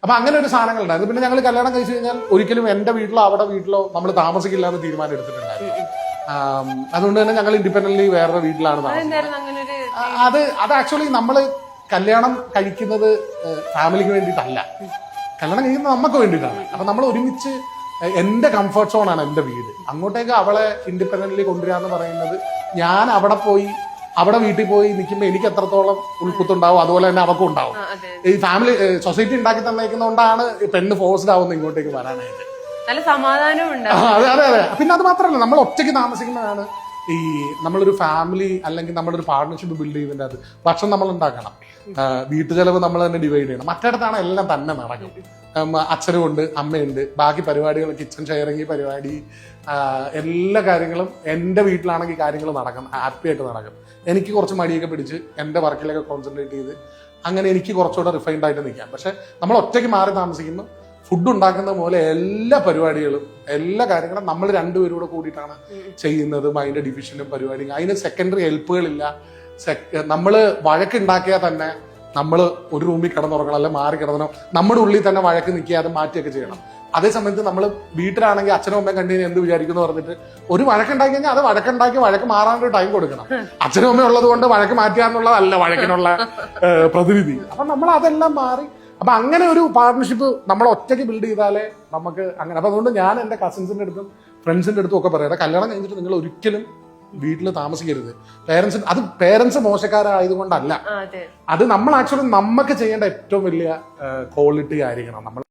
അപ്പൊ അങ്ങനെ ഒരു സാധനങ്ങളുണ്ടായിരുന്നു. പിന്നെ ഞങ്ങൾ കല്യാണം കഴിച്ചു കഴിഞ്ഞാൽ ഒരിക്കലും എന്റെ വീട്ടിലോ അവിടെ വീട്ടിലോ നമ്മൾ താമസിക്കില്ല എന്ന് തീരുമാനം എടുത്തിട്ടുണ്ടായിരുന്നു. അതുകൊണ്ട് തന്നെ ഞങ്ങൾ ഇൻഡിപെൻഡന്റ്ലി വേറെ വീട്ടിലാണ് താമസിക്കുന്നത്. അത് ആക്ച്വലി നമ്മള് കല്യാണം കഴിക്കുന്നത് ഫാമിലിക്ക് വേണ്ടിയിട്ടല്ല, കല്യാണം കഴിക്കുന്നത് നമുക്ക് വേണ്ടിയിട്ടാണ്. അപ്പൊ നമ്മൾ ഒരുമിച്ച് എന്റെ കംഫർട്ട് സോണാണ് എന്റെ വീട്. അങ്ങോട്ടേക്ക് അവളെ ഇൻഡിപെൻഡന്റ്ലി കൊണ്ടുവരാന്ന് പറയുന്നത് ഞാൻ അവിടെ വീട്ടിൽ പോയി നിൽക്കുമ്പോൾ എനിക്ക് എത്രത്തോളം ഉൾക്കുത്തുണ്ടാവും അതുപോലെ തന്നെ അവക്കും ഉണ്ടാവും. ഈ ഫാമിലി സൊസൈറ്റി ഉണ്ടാക്കി തന്നേക്കുന്നതുകൊണ്ടാണ് പെണ്ണ് ഫോഴ്സ്ഡ് ആവുന്നത് ഇങ്ങോട്ടേക്ക് വരാനായിട്ട്. നല്ല സമാധാനമുണ്ട്. അതെ അതെ അതെ. പിന്നെ അത് മാത്രമല്ല, നമ്മൾ ഒറ്റയ്ക്ക് താമസിക്കുമ്പോഴാണ് ഈ നമ്മളൊരു ഫാമിലി അല്ലെങ്കിൽ നമ്മളൊരു പാർട്ട്ണർഷിപ്പ് ബിൽഡ് ചെയ്യുന്നതിന്റെ അത് ഭക്ഷണം നമ്മൾ ഉണ്ടാക്കണം, വീട്ടു ചെലവ് നമ്മൾ തന്നെ ഡിവൈഡ് ചെയ്യണം. മറ്റേടത്താണ് എല്ലാം തന്നെ നടക്കും. അച്ഛനും ഉണ്ട്, അമ്മയുണ്ട്, ബാക്കി പരിപാടികൾ കിച്ചൺ ഷെയറിങ് പരിപാടി, എല്ലാ കാര്യങ്ങളും എൻ്റെ വീട്ടിലാണെങ്കിൽ കാര്യങ്ങൾ നടക്കും, ഹാപ്പി ആയിട്ട് നടക്കും. എനിക്ക് കുറച്ച് മടിയൊക്കെ പിടിച്ച് എൻ്റെ വർക്കിലൊക്കെ കോൺസെൻട്രേറ്റ് ചെയ്ത് അങ്ങനെ എനിക്ക് കുറച്ചുകൂടെ റിഫൈൻഡ് ആയിട്ട് നിൽക്കാം. പക്ഷെ നമ്മൾ ഒറ്റയ്ക്ക് മാറി താമസിക്കുമ്പോൾ ഫുഡ് ഉണ്ടാക്കുന്ന പോലെ എല്ലാ പരിപാടികളും എല്ലാ കാര്യങ്ങളും നമ്മൾ രണ്ടുപേരും കൂടെ കൂടിയിട്ടാണ് ചെയ്യുന്നത്. അതിന്റെ ഡിവിഷനും പരിപാടിയും അതിന് സെക്കൻഡറി ഹെൽപ്പുകളില്ല. നമ്മള് വഴക്കുണ്ടാക്കിയാൽ തന്നെ നമ്മൾ ഒരു റൂമിൽ കിടന്നുറങ്ങണം, അല്ലെ മാറി കിടന്നോ, നമ്മുടെ ഉള്ളിൽ തന്നെ വഴക്ക് നിൽക്കുക, അത് മാറ്റിയൊക്കെ ചെയ്യണം. അതേ സമയത്ത് നമ്മൾ വീട്ടിലാണെങ്കിൽ അച്ഛനും അമ്മയും കണ്ടു കഴിഞ്ഞാൽ എന്ത് വിചാരിക്കുന്നു പറഞ്ഞിട്ട് ഒരു വഴക്കുണ്ടാക്കി കഴിഞ്ഞാൽ അത് വഴക്ക് മാറാനൊരു ടൈം കൊടുക്കണം. അച്ഛനും അമ്മയും ഉള്ളത് കൊണ്ട് വഴക്ക് മാറ്റുകയെന്നുള്ളതല്ല വഴക്കിനുള്ള പ്രതിനിധി. അപ്പൊ നമ്മൾ അതെല്ലാം മാറി അപ്പൊ അങ്ങനെ ഒരു പാർട്ട്ണർഷിപ്പ് നമ്മൾ ഒറ്റയ്ക്ക് ബിൽഡ് ചെയ്താലേ നമുക്ക് അങ്ങനെ. അപ്പൊ അതുകൊണ്ട് ഞാൻ എന്റെ കസിൻസിന്റെ അടുത്തും ഫ്രണ്ട്സിന്റെ അടുത്തും ഒക്കെ പറയാം, കല്യാണം കഴിഞ്ഞിട്ട് നിങ്ങൾ ഒരിക്കലും വീട്ടിൽ താമസിക്കരുത്. പേരൻസ് മോശക്കാരായതുകൊണ്ടല്ല, അത് നമ്മൾ ആക്ച്വലി നമുക്ക് ചെയ്യേണ്ട ഏറ്റവും വലിയ ക്വാളിറ്റി ആയിരിക്കണം. നമ്മൾ